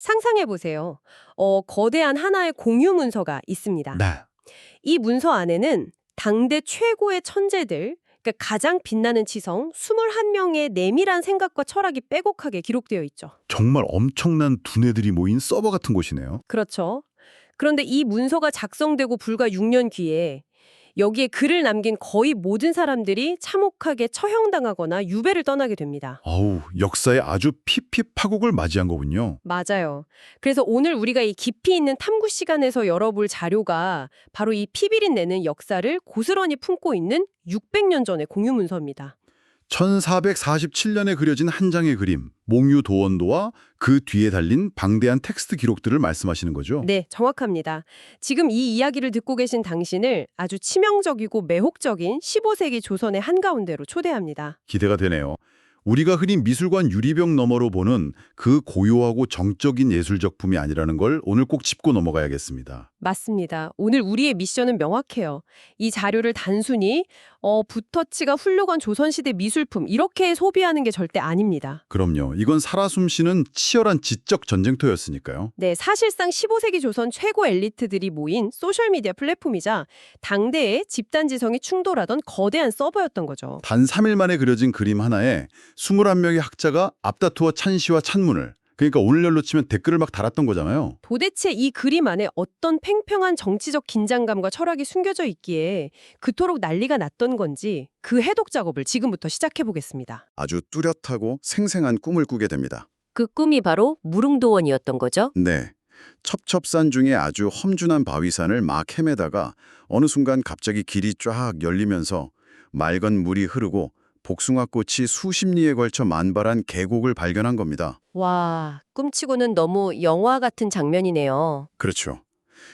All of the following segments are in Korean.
상상해 보세요. 거대한 하나의 공유 문서가 있습니다. 네. 이 문서 안에는 당대 최고의 천재들, 그러니까 가장 빛나는 치성 21명의 내밀한 생각과 철학이 빼곡하게 기록되어 있죠. 정말 엄청난 두뇌들이 모인 서버 같은 곳이네요. 그렇죠. 그런데 이 문서가 작성되고 불과 6년 뒤에 여기에 글을 남긴 거의 모든 사람들이 참혹하게 처형당하거나 유배를 떠나게 됩니다. 어우, 역사의 아주 피피 파국을 맞이한 거군요. 맞아요. 그래서 오늘 우리가 이 깊이 있는 탐구 시간에서 열어볼 자료가 바로 이 피비린 내는 역사를 고스란히 품고 있는 600년 전의 공유 문서입니다. 1447년에 그려진 한 장의 그림, 몽유도원도와 그 뒤에 달린 방대한 텍스트 기록들을 말씀하시는 거죠? 네, 정확합니다. 지금 이 이야기를 듣고 계신 당신을 아주 치명적이고 매혹적인 15세기 조선의 한가운데로 초대합니다. 기대가 되네요. 우리가 흔히 미술관 유리병 너머로 보는 그 고요하고 정적인 예술 작품이 아니라는 걸 오늘 꼭 짚고 넘어가야겠습니다. 맞습니다. 오늘 우리의 미션은 명확해요. 이 자료를 단순히 붓터치가 훌륭한 조선시대 미술품 이렇게 소비하는 게 절대 아닙니다. 그럼요. 이건 살아 숨쉬는 치열한 지적 전쟁터였으니까요. 네, 사실상 15세기 조선 최고 엘리트들이 모인 소셜미디어 플랫폼이자 당대의 집단지성이 충돌하던 거대한 서버였던 거죠. 단 3일 만에 그려진 그림 하나에 21명의 학자가 앞다투어 찬시와 찬문을, 그러니까 오늘날로 치면 댓글을 막 달았던 거잖아요. 도대체 이 그림 안에 어떤 팽팽한 정치적 긴장감과 철학이 숨겨져 있기에 그토록 난리가 났던 건지 그 해독 작업을 지금부터 시작해 보겠습니다. 아주 뚜렷하고 생생한 꿈을 꾸게 됩니다. 그 꿈이 바로 무릉도원이었던 거죠? 네. 첩첩산 중에 아주 험준한 바위산을 막 헤매다가 어느 순간 갑자기 길이 쫙 열리면서 맑은 물이 흐르고 복숭아꽃이 수십 리에 걸쳐 만발한 계곡을 발견한 겁니다. 와, 꿈치고는 너무 영화 같은 장면이네요. 그렇죠.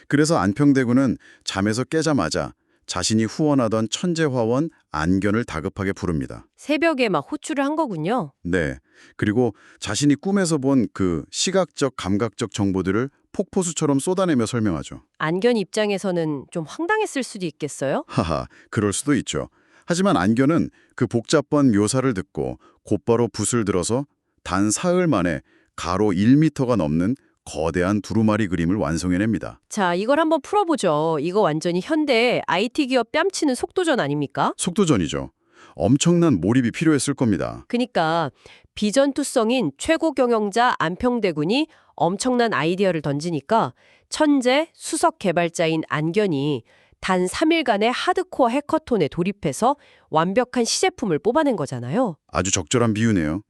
그래서 안평대군은 잠에서 깨자마자 자신이 후원하던 천재화원 안견을 다급하게 부릅니다. 새벽에 막 호출을 한 거군요. 네. 그리고 자신이 꿈에서 본 그 시각적, 감각적 정보들을 폭포수처럼 쏟아내며 설명하죠. 안견 입장에서는 좀 황당했을 수도 있겠어요? 하하, 그럴 수도 있죠. 하지만 안견은 그 복잡한 묘사를 듣고 곧바로 붓을 들어서 단 사흘 만에 가로 1미터가 넘는 거대한 두루마리 그림을 완성해냅니다. 자, 이걸 한번 풀어보죠. 이거 완전히 현대 IT 기업 뺨치는 속도전 아닙니까? 속도전이죠. 엄청난 몰입이 필요했을 겁니다. 그니까 비전투성인 최고 경영자 안평대군이 엄청난 아이디어를 던지니까 천재 수석 개발자인 안견이 단 3일간의 하드코어 해커톤에 돌입해서 완벽한 시제품을 뽑아낸 거잖아요. 아주 적절한 비유네요.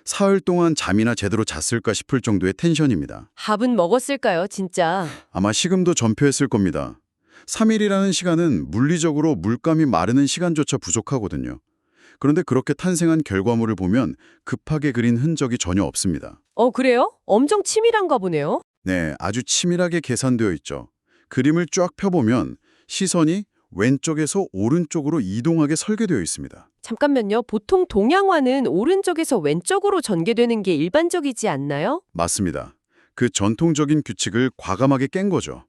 사흘 동안 잠이나 제대로 잤을까 싶을 정도의 텐션입니다. 밥은 먹었을까요, 진짜? 아마 식음도 전폐했을 겁니다. 3일이라는 시간은 물리적으로 물감이 마르는 시간조차 부족하거든요. 그런데 그렇게 탄생한 결과물을 보면 급하게 그린 흔적이 전혀 없습니다. 그래요? 엄청 치밀한가 보네요. 네, 아주 치밀하게 계산되어 있죠. 그림을 쫙 펴보면 시선이 왼쪽에서 오른쪽으로 이동하게 설계되어 있습니다. 잠깐만요. 보통 동양화는 오른쪽에서 왼쪽으로 전개되는 게 일반적이지 않나요? 맞습니다. 그 전통적인 규칙을 과감하게 깬 거죠.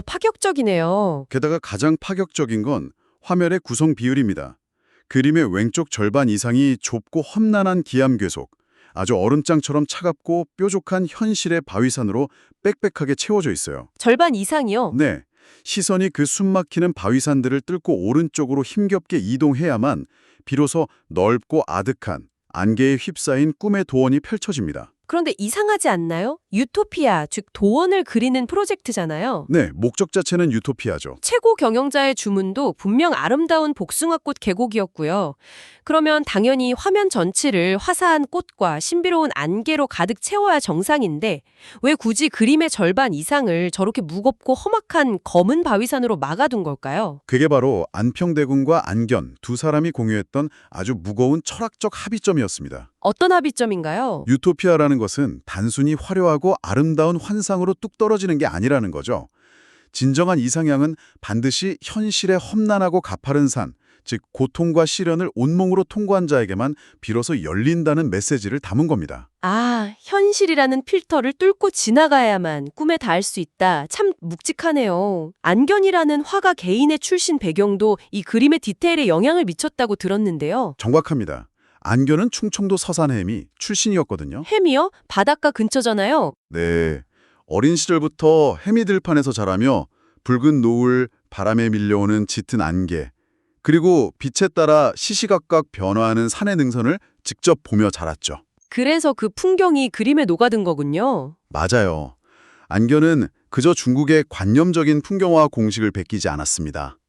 파격적이네요. 게다가 가장 파격적인 건 화면의 구성 비율입니다. 그림의 왼쪽 절반 이상이 좁고 험난한 기암괴속, 아주 얼음장처럼 차갑고 뾰족한 현실의 바위산으로 빽빽하게 채워져 있어요. 절반 이상이요? 네, 시선이 그 숨막히는 바위산들을 뚫고 오른쪽으로 힘겹게 이동해야만 비로소 넓고 아득한 안개에 휩싸인 꿈의 도원이 펼쳐집니다. 그런데 이상하지 않나요? 유토피아, 즉 도원을 그리는 프로젝트잖아요. 네, 목적 자체는 유토피아죠. 최고 경영자의 주문도 분명 아름다운 복숭아꽃 계곡이었고요. 그러면 당연히 화면 전체를 화사한 꽃과 신비로운 안개로 가득 채워야 정상인데 왜 굳이 그림의 절반 이상을 저렇게 무겁고 험악한 검은 바위산으로 막아둔 걸까요? 그게 바로 안평대군과 안견 두 사람이 공유했던 아주 무거운 철학적 합의점이었습니다. 어떤 합의점인가요? 유토피아라는 것은 단순히 화려하고 아름다운 환상으로 뚝 떨어지는 게 아니라는 거죠. 진정한 이상향은 반드시 현실의 험난하고 가파른 산, 즉 고통과 시련을 온몸으로 통과한 자에게만 비로소 열린다는 메시지를 담은 겁니다. 현실이라는 필터를 뚫고 지나가야만 꿈에 닿을 수 있다. 참 묵직하네요. 안견이라는 화가 개인의 출신 배경도 이 그림의 디테일에 영향을 미쳤다고 들었는데요. 정확합니다. 안견은 충청도 서산해미 출신이었거든요. 햄이요? 바닷가 근처잖아요. 네, 어린 시절부터 해미 들판에서 자라며 붉은 노을, 바람에 밀려오는 짙은 안개, 그리고 빛에 따라 시시각각 변화하는 산의 능선을 직접 보며 자랐죠. 그래서 그 풍경이 그림에 녹아든 거군요. 맞아요. 안견은 그저 중국의 관념적인 풍경화 공식을 베끼지 않았습니다.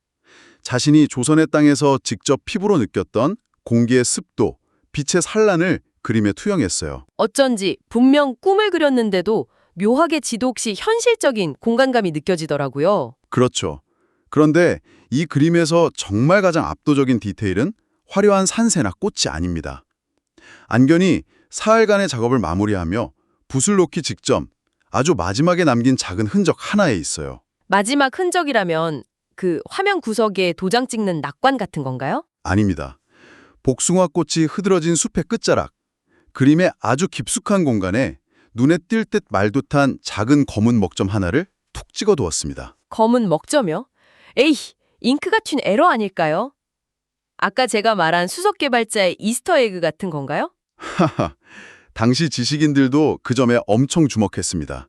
자신이 조선의 땅에서 직접 피부로 느꼈던 공기의 습도, 빛의 산란을 그림에 투영했어요. 어쩐지 분명 꿈을 그렸는데도 묘하게 지독시 현실적인 공간감이 느껴지더라고요. 그렇죠. 그런데 이 그림에서 정말 가장 압도적인 디테일은 화려한 산새나 꽃이 아닙니다. 안견이 사흘간의 작업을 마무리하며 붓을 놓기 직전 아주 마지막에 남긴 작은 흔적 하나에 있어요. 마지막 흔적이라면 그 화면 구석에 도장 찍는 낙관 같은 건가요? 아닙니다. 복숭아 꽃이 흐드러진 숲의 끝자락, 그림의 아주 깊숙한 공간에 눈에 띌 듯 말 듯한 작은 검은 먹점 하나를 툭 찍어 두었습니다. 검은 먹점이요? 에이, 잉크가 튄 에러 아닐까요? 아까 제가 말한 수석 개발자의 이스터 에그 같은 건가요? 하하, 당시 지식인들도 그 점에 엄청 주목했습니다.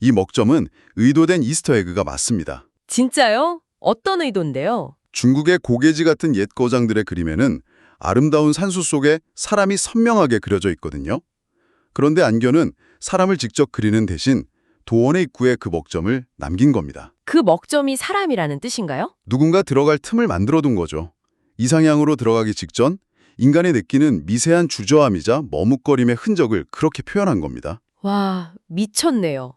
이 먹점은 의도된 이스터 에그가 맞습니다. 진짜요? 어떤 의도인데요? 중국의 고개지 같은 옛 거장들의 그림에는 아름다운 산수 속에 사람이 선명하게 그려져 있거든요. 그런데 안견은 사람을 직접 그리는 대신 도원의 입구에 그 먹점을 남긴 겁니다. 그 먹점이 사람이라는 뜻인가요? 누군가 들어갈 틈을 만들어둔 거죠. 이상향으로 들어가기 직전 인간이 느끼는 미세한 주저함이자 머뭇거림의 흔적을 그렇게 표현한 겁니다. 와, 미쳤네요.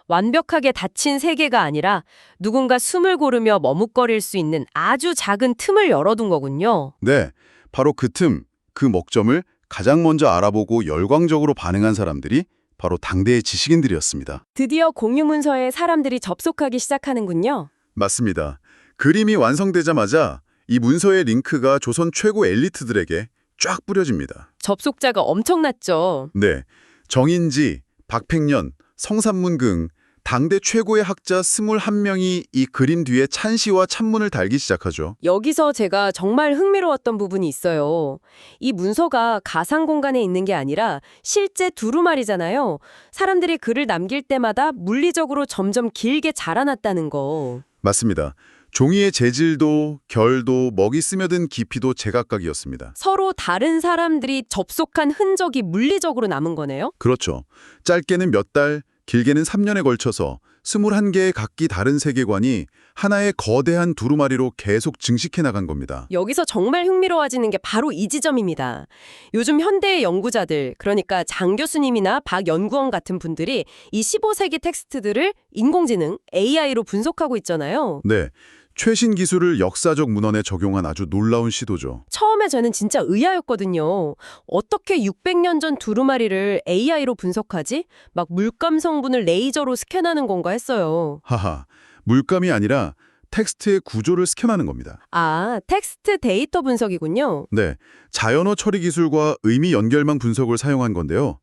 완벽하게 닫힌 세계가 아니라 누군가 숨을 고르며 머뭇거릴 수 있는 아주 작은 틈을 열어둔 거군요. 네, 바로 그 틈, 그 먹점을 가장 먼저 알아보고 열광적으로 반응한 사람들이 바로 당대의 지식인들이었습니다. 드디어 공유문서에 사람들이 접속하기 시작하는군요. 맞습니다. 그림이 완성되자마자 이 문서의 링크가 조선 최고 엘리트들에게 쫙 뿌려집니다. 접속자가 엄청났죠. 네, 정인지, 박팽년, 성삼문등 당대 최고의 학자 21명이 이 그림 뒤에 찬시와 찬문을 달기 시작하죠. 여기서 제가 정말 흥미로웠던 부분이 있어요. 이 문서가 가상 공간에 있는 게 아니라 실제 두루마리잖아요. 사람들이 글을 남길 때마다 물리적으로 점점 길게 자라났다는 거. 맞습니다. 종이의 재질도, 결도, 먹이 스며든 깊이도 제각각이었습니다. 서로 다른 사람들이 접속한 흔적이 물리적으로 남은 거네요. 그렇죠. 짧게는 몇 달, 길게는 3년에 걸쳐서 21개의 각기 다른 세계관이 하나의 거대한 두루마리로 계속 증식해 나간 겁니다. 여기서 정말 흥미로워지는 게 바로 이 지점입니다. 요즘 현대의 연구자들, 그러니까 장 교수님이나 박 연구원 같은 분들이 이 15세기 텍스트들을 인공지능, AI로 분석하고 있잖아요. 네, 최신 기술을 역사적 문헌에 적용한 아주 놀라운 시도죠. 처음에 저는 진짜 의아였거든요. 어떻게 600년 전 두루마리를 AI로 분석하지? 막 물감 성분을 레이저로 스캔하는 건가 했어요. 하하, 물감이 아니라 텍스트의 구조를 스캔하는 겁니다. 아, 텍스트 데이터 분석이군요. 네, 자연어 처리 기술과 의미 연결망 분석을 사용한 건데요.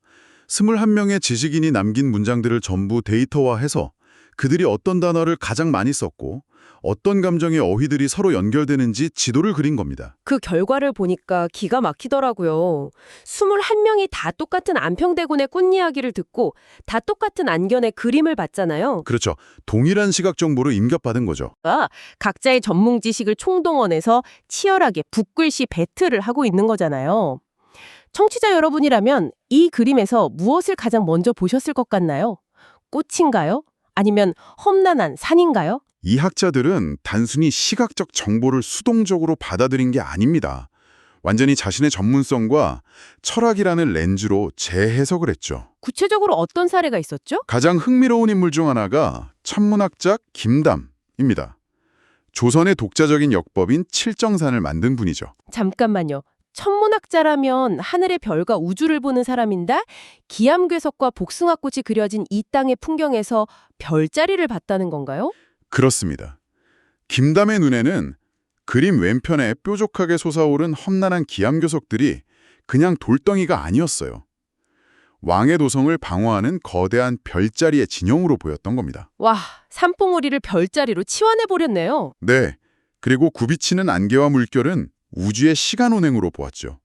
21명의 지식인이 남긴 문장들을 전부 데이터화해서 그들이 어떤 단어를 가장 많이 썼고 어떤 감정의 어휘들이 서로 연결되는지 지도를 그린 겁니다. 그 결과를 보니까 기가 막히더라고요. 21명이 다 똑같은 안평대군의 꽃 이야기를 듣고 다 똑같은 안견의 그림을 봤잖아요. 그렇죠. 동일한 시각 정보를 입력받은 거죠. 각자의 전문 지식을 총동원해서 치열하게 붓글씨 배틀을 하고 있는 거잖아요. 청취자 여러분이라면 이 그림에서 무엇을 가장 먼저 보셨을 것 같나요? 꽃인가요? 아니면 험난한 산인가요? 이 학자들은 단순히 시각적 정보를 수동적으로 받아들인 게 아닙니다. 완전히 자신의 전문성과 철학이라는 렌즈로 재해석을 했죠. 구체적으로 어떤 사례가 있었죠? 가장 흥미로운 인물 중 하나가 천문학자 김담입니다. 조선의 독자적인 역법인 칠정산을 만든 분이죠. 잠깐만요. 천문학자라면 하늘의 별과 우주를 보는 사람인데 기암괴석과 복숭아꽃이 그려진 이 땅의 풍경에서 별자리를 봤다는 건가요? 그렇습니다. 김담의 눈에는 그림 왼편에 뾰족하게 솟아오른 험난한 기암교석들이 그냥 돌덩이가 아니었어요. 왕의 도성을 방어하는 거대한 별자리의 진영으로 보였던 겁니다. 와, 산봉우리를 별자리로 치환해버렸네요. 네, 그리고 굽이치는 안개와 물결은 우주의 시간 운행으로 보았죠.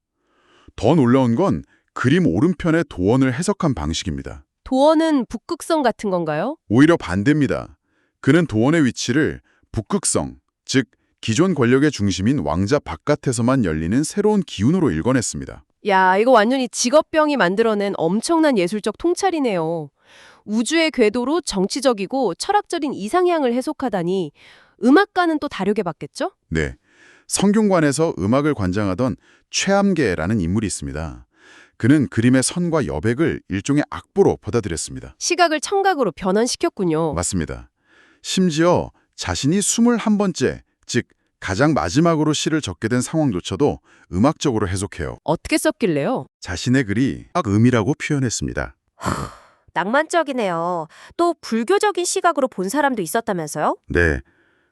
더 놀라운 건 그림 오른편의 도원을 해석한 방식입니다. 도원은 북극성 같은 건가요? 오히려 반대입니다. 그는 도원의 위치를 북극성, 즉 기존 권력의 중심인 왕자 바깥에서만 열리는 새로운 기운으로 일궈냈습니다. 야, 이거 완전히 직업병이 만들어낸 엄청난 예술적 통찰이네요. 우주의 궤도로 정치적이고 철학적인 이상향을 해석하다니 음악가는 또 다르게 봤겠죠? 네, 성균관에서 음악을 관장하던 최암계라는 인물이 있습니다. 그는 그림의 선과 여백을 일종의 악보로 받아들였습니다. 시각을 청각으로 변환시켰군요. 맞습니다. 심지어 자신이 21번째, 즉 가장 마지막으로 시를 적게 된 상황조차도 음악적으로 해석해요. 어떻게 썼길래요? 자신의 글이 악음이라고 표현했습니다. 낭만적이네요. 또 불교적인 시각으로 본 사람도 있었다면서요? 네,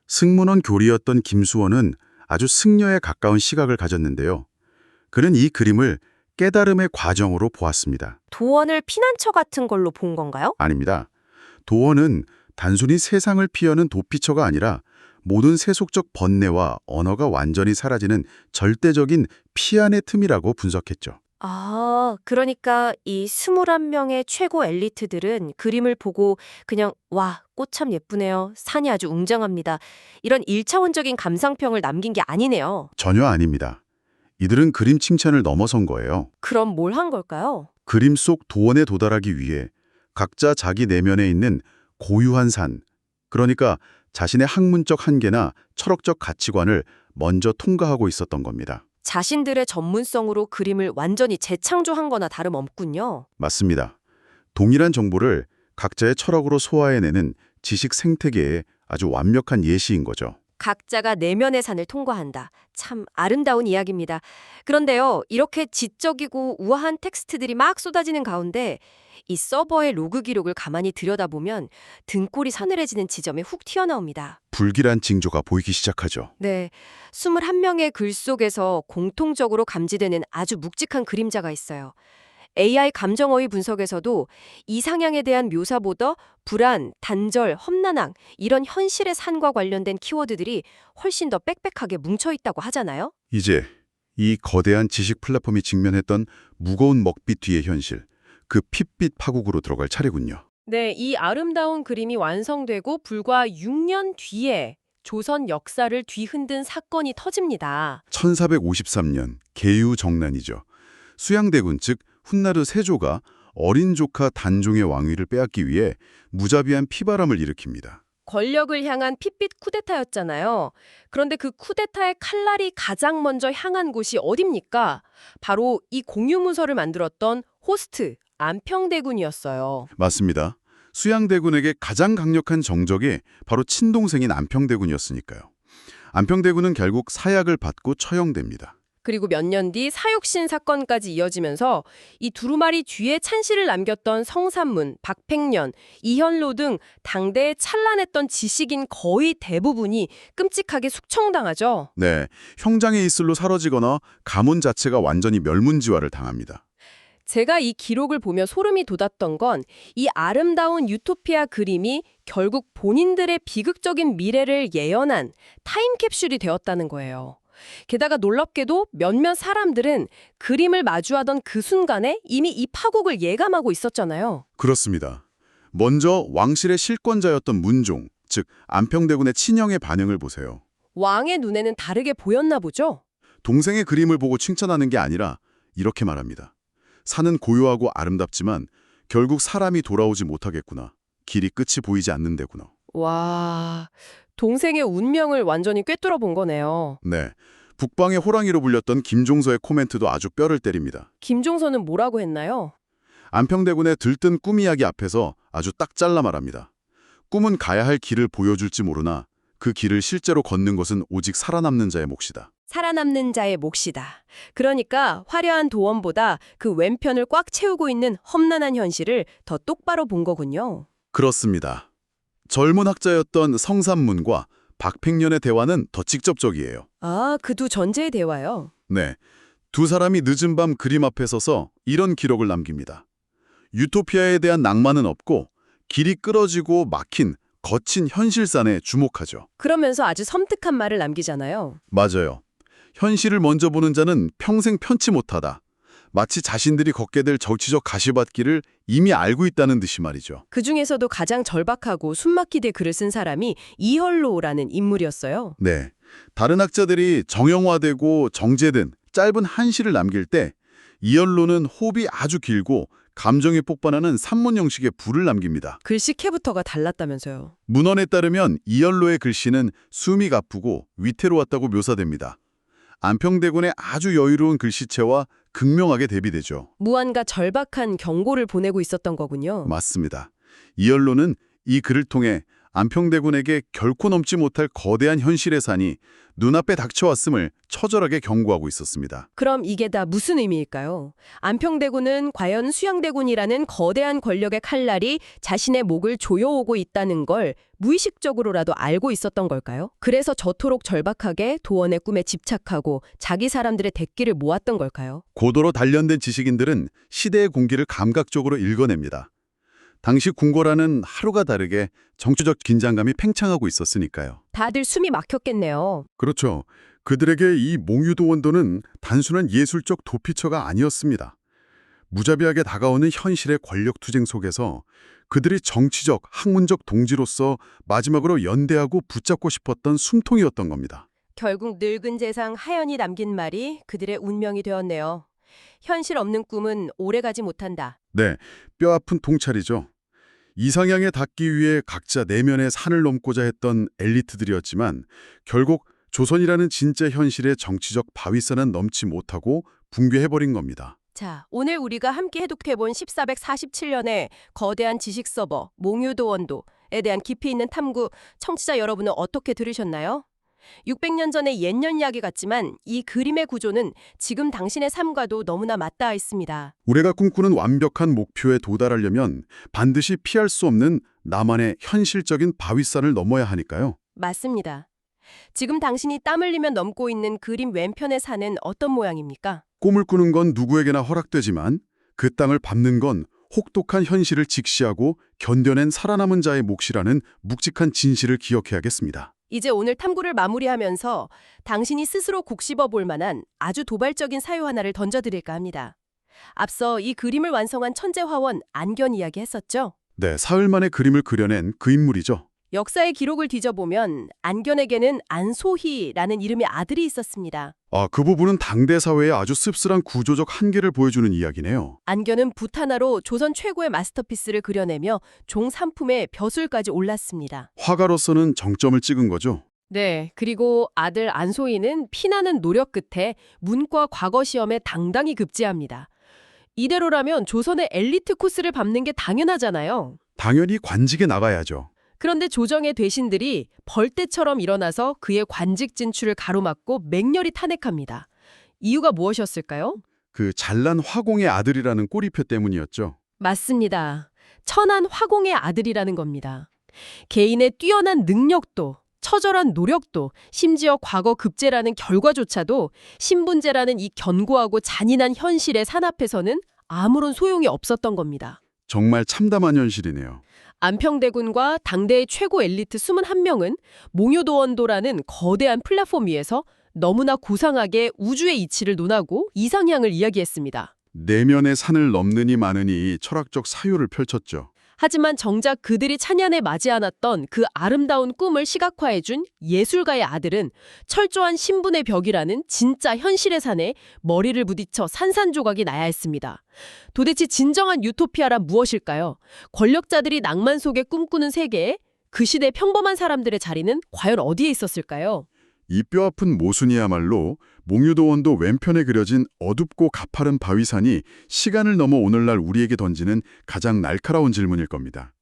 승문원 교리였던 김수원은 아주 승려에 가까운 시각을 가졌는데요. 그는 이 그림을 깨달음의 과정으로 보았습니다. 도원을 피난처 같은 걸로 본 건가요? 아닙니다. 도원은 단순히 세상을 피하는 도피처가 아니라 모든 세속적 번뇌와 언어가 완전히 사라지는 절대적인 피안의 틈이라고 분석했죠. 아, 그러니까 이 21명의 최고 엘리트들은 그림을 보고 그냥 와, 꽃 참 예쁘네요. 산이 아주 웅장합니다. 이런 1차원적인 감상평을 남긴 게 아니네요. 전혀 아닙니다. 이들은 그림 칭찬을 넘어선 거예요. 그럼 뭘 한 걸까요? 그림 속 도원에 도달하기 위해 각자 자기 내면에 있는 고유한 산, 그러니까 자신의 학문적 한계나 철학적 가치관을 먼저 통과하고 있었던 겁니다. 자신들의 전문성으로 그림을 완전히 재창조한 거나 다름없군요. 맞습니다. 동일한 정보를 각자의 철학으로 소화해내는 지식 생태계의 아주 완벽한 예시인 거죠. 각자가 내면의 산을 통과한다. 참 아름다운 이야기입니다. 그런데요, 이렇게 지적이고 우아한 텍스트들이 막 쏟아지는 가운데 이 서버의 로그 기록을 가만히 들여다보면 등골이 서늘해지는 지점이 훅 튀어나옵니다. 불길한 징조가 보이기 시작하죠. 네, 21명의 글 속에서 공통적으로 감지되는 아주 묵직한 그림자가 있어요. AI 감정어휘 분석에서도 이상향에 대한 묘사보다 불안, 단절, 험난항 이런 현실의 산과 관련된 키워드들이 훨씬 더 빽빽하게 뭉쳐있다고 하잖아요. 이제 이 거대한 지식 플랫폼이 직면했던 무거운 먹빛 뒤의 현실, 그 핏빛 파국으로 들어갈 차례군요. 네, 이 아름다운 그림이 완성되고 불과 6년 뒤에 조선 역사를 뒤흔든 사건이 터집니다. 1453년 계유정난이죠. 수양대군 즉 훗나르 세조가 어린 조카 단종의 왕위를 빼앗기 위해 무자비한 피바람을 일으킵니다. 권력을 향한 핏빛 쿠데타였잖아요. 그런데 그 쿠데타의 칼날이 가장 먼저 향한 곳이 어딥니까? 바로 이 공유문서를 만들었던 호스트, 안평대군이었어요. 맞습니다. 수양대군에게 가장 강력한 정적이 바로 친동생인 안평대군이었으니까요. 안평대군은 결국 사약을 받고 처형됩니다. 그리고 몇 년 뒤 사육신 사건까지 이어지면서 이 두루마리 뒤에 찬시를 남겼던 성삼문, 박팽년, 이현로 등 당대에 찬란했던 지식인 거의 대부분이 끔찍하게 숙청당하죠. 네, 형장의 이슬로 사라지거나 가문 자체가 완전히 멸문지화를 당합니다. 제가 이 기록을 보며 소름이 돋았던 건 이 아름다운 유토피아 그림이 결국 본인들의 비극적인 미래를 예언한 타임캡슐이 되었다는 거예요. 게다가 놀랍게도 몇몇 사람들은 그림을 마주하던 그 순간에 이미 이 파국을 예감하고 있었잖아요. 그렇습니다. 먼저 왕실의 실권자였던 문종, 즉 안평대군의 친형의 반응을 보세요. 왕의 눈에는 다르게 보였나 보죠? 동생의 그림을 보고 칭찬하는 게 아니라 이렇게 말합니다. 산은 고요하고 아름답지만 결국 사람이 돌아오지 못하겠구나. 길이 끝이 보이지 않는 데구나. 와, 동생의 운명을 완전히 꿰뚫어 본 거네요. 네, 북방의 호랑이로 불렸던 김종서의 코멘트도 아주 뼈를 때립니다. 김종서는 뭐라고 했나요? 안평대군의 들뜬 꿈 이야기 앞에서 아주 딱 잘라 말합니다. 꿈은 가야 할 길을 보여줄지 모르나 그 길을 실제로 걷는 것은 오직 살아남는 자의 몫이다. 살아남는 자의 몫이다. 그러니까 화려한 도원보다 그 왼편을 꽉 채우고 있는 험난한 현실을 더 똑바로 본 거군요. 그렇습니다. 젊은 학자였던 성삼문과 박팽년의 대화는 더 직접적이에요. 아, 그 두 전제의 대화요. 네, 두 사람이 늦은 밤 그림 앞에 서서 이런 기록을 남깁니다. 유토피아에 대한 낭만은 없고 길이 끌어지고 막힌 거친 현실산에 주목하죠. 그러면서 아주 섬뜩한 말을 남기잖아요. 맞아요. 현실을 먼저 보는 자는 평생 편치 못하다. 마치 자신들이 걷게 될 정치적 가시밭길을 이미 알고 있다는 듯이 말이죠. 그 중에서도 가장 절박하고 숨막히게 글을 쓴 사람이 이현로라는 인물이었어요. 네. 다른 학자들이 정형화되고 정제된 짧은 한시를 남길 때 이현로는 호흡이 아주 길고 감정이 폭발하는 산문 형식의 부를 남깁니다. 글씨캐부터가 달랐다면서요. 문헌에 따르면 이현로의 글씨는 숨이 가쁘고 위태로웠다고 묘사됩니다. 안평대군의 아주 여유로운 글씨체와 극명하게 대비되죠. 무한과 절박한 경고를 보내고 있었던 거군요. 맞습니다. 이현로는 이 글을 통해 안평대군에게 결코 넘지 못할 거대한 현실의 산이 눈앞에 닥쳐왔음을 처절하게 경고하고 있었습니다. 그럼 이게 다 무슨 의미일까요? 안평대군은 과연 수양대군이라는 거대한 권력의 칼날이 자신의 목을 조여오고 있다는 걸 무의식적으로라도 알고 있었던 걸까요? 그래서 저토록 절박하게 도원의 꿈에 집착하고 자기 사람들의 대기를 모았던 걸까요? 고도로 단련된 지식인들은 시대의 공기를 감각적으로 읽어냅니다. 당시 궁궐안은 하루가 다르게 정치적 긴장감이 팽창하고 있었으니까요. 다들 숨이 막혔겠네요. 그렇죠. 그들에게 이 몽유도 원도는 단순한 예술적 도피처가 아니었습니다. 무자비하게 다가오는 현실의 권력투쟁 속에서 그들이 정치적, 학문적 동지로서 마지막으로 연대하고 붙잡고 싶었던 숨통이었던 겁니다. 결국 늙은 재상 하연이 남긴 말이 그들의 운명이 되었네요. 현실 없는 꿈은 오래가지 못한다. 네, 뼈아픈 통찰이죠. 이상향에 닿기 위해 각자 내면의 산을 넘고자 했던 엘리트들이었지만 결국 조선이라는 진짜 현실의 정치적 바위산은 넘지 못하고 붕괴해버린 겁니다. 자, 오늘 우리가 함께 해독해본 1447년의 거대한 지식 서버 몽유도 원도에 대한 깊이 있는 탐구, 청취자 여러분은 어떻게 들으셨나요? 600년 전의 옛년 이야기 같지만 이 그림의 구조는 지금 당신의 삶과도 너무나 맞닿아 있습니다. 우리가 꿈꾸는 완벽한 목표에 도달하려면 반드시 피할 수 없는 나만의 현실적인 바위산을 넘어야 하니까요. 맞습니다. 지금 당신이 땀 흘리며 넘고 있는 그림 왼편의 산은 어떤 모양입니까? 꿈을 꾸는 건 누구에게나 허락되지만 그 땅을 밟는 건 혹독한 현실을 직시하고 견뎌낸 살아남은 자의 몫이라는 묵직한 진실을 기억해야겠습니다. 이제 오늘 탐구를 마무리하면서 당신이 스스로 곱씹어 볼 만한 아주 도발적인 사유 하나를 던져드릴까 합니다. 앞서 이 그림을 완성한 천재 화원 안견 이야기 했었죠? 네, 사흘 만에 그림을 그려낸 그 인물이죠. 역사의 기록을 뒤져보면 안견에게는 안소희라는 이름의 아들이 있었습니다. 그 부분은 당대 사회의 아주 씁쓸한 구조적 한계를 보여주는 이야기네요. 안견은 붓 하나로 조선 최고의 마스터피스를 그려내며 종삼품의 벼슬까지 올랐습니다. 화가로서는 정점을 찍은 거죠. 네, 그리고 아들 안소희는 피나는 노력 끝에 문과 과거 시험에 당당히 급제합니다. 이대로라면 조선의 엘리트 코스를 밟는 게 당연하잖아요. 당연히 관직에 나가야죠. 그런데 조정의 대신들이 벌떼처럼 일어나서 그의 관직 진출을 가로막고 맹렬히 탄핵합니다. 이유가 무엇이었을까요? 그 잘난 화공의 아들이라는 꼬리표 때문이었죠. 맞습니다. 천한 화공의 아들이라는 겁니다. 개인의 뛰어난 능력도, 처절한 노력도, 심지어 과거 급제라는 결과조차도 신분제라는 이 견고하고 잔인한 현실의 산 앞에서는 아무런 소용이 없었던 겁니다. 정말 참담한 현실이네요. 안평대군과 당대의 최고 엘리트 21명은 몽유도원도라는 거대한 플랫폼 위에서 너무나 고상하게 우주의 이치를 논하고 이상향을 이야기했습니다. 내면의 산을 넘느니 마느니 철학적 사유를 펼쳤죠. 하지만 정작 그들이 찬연에 맞이 않았던 그 아름다운 꿈을 시각화해준 예술가의 아들은 철저한 신분의 벽이라는 진짜 현실의 산에 머리를 부딪혀 산산조각이 나야 했습니다. 도대체 진정한 유토피아란 무엇일까요? 권력자들이 낭만 속에 꿈꾸는 세계에 그 시대 평범한 사람들의 자리는 과연 어디에 있었을까요? 이 뼈아픈 모순이야말로 몽유도원도 왼편에 그려진 어둡고 가파른 바위산이 시간을 넘어 오늘날 우리에게 던지는 가장 날카로운 질문일 겁니다.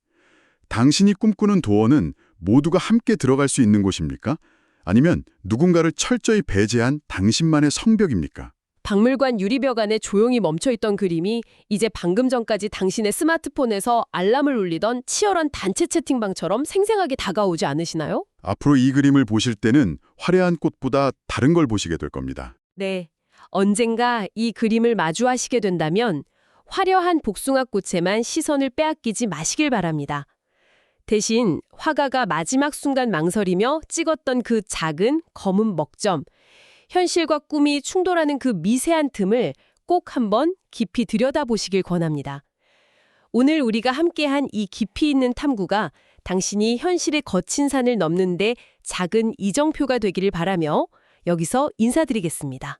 당신이 꿈꾸는 도원은 모두가 함께 들어갈 수 있는 곳입니까? 아니면 누군가를 철저히 배제한 당신만의 성벽입니까? 박물관 유리벽 안에 조용히 멈춰있던 그림이 이제 방금 전까지 당신의 스마트폰에서 알람을 울리던 치열한 단체 채팅방처럼 생생하게 다가오지 않으시나요? 앞으로 이 그림을 보실 때는 화려한 꽃보다 다른 걸 보시게 될 겁니다. 네. 언젠가 이 그림을 마주하시게 된다면 화려한 복숭아꽃에만 시선을 빼앗기지 마시길 바랍니다. 대신 화가가 마지막 순간 망설이며 찍었던 그 작은 검은 먹점, 현실과 꿈이 충돌하는 그 미세한 틈을 꼭 한번 깊이 들여다보시길 권합니다. 오늘 우리가 함께한 이 깊이 있는 탐구가 당신이 현실의 거친 산을 넘는데 작은 이정표가 되기를 바라며 여기서 인사드리겠습니다.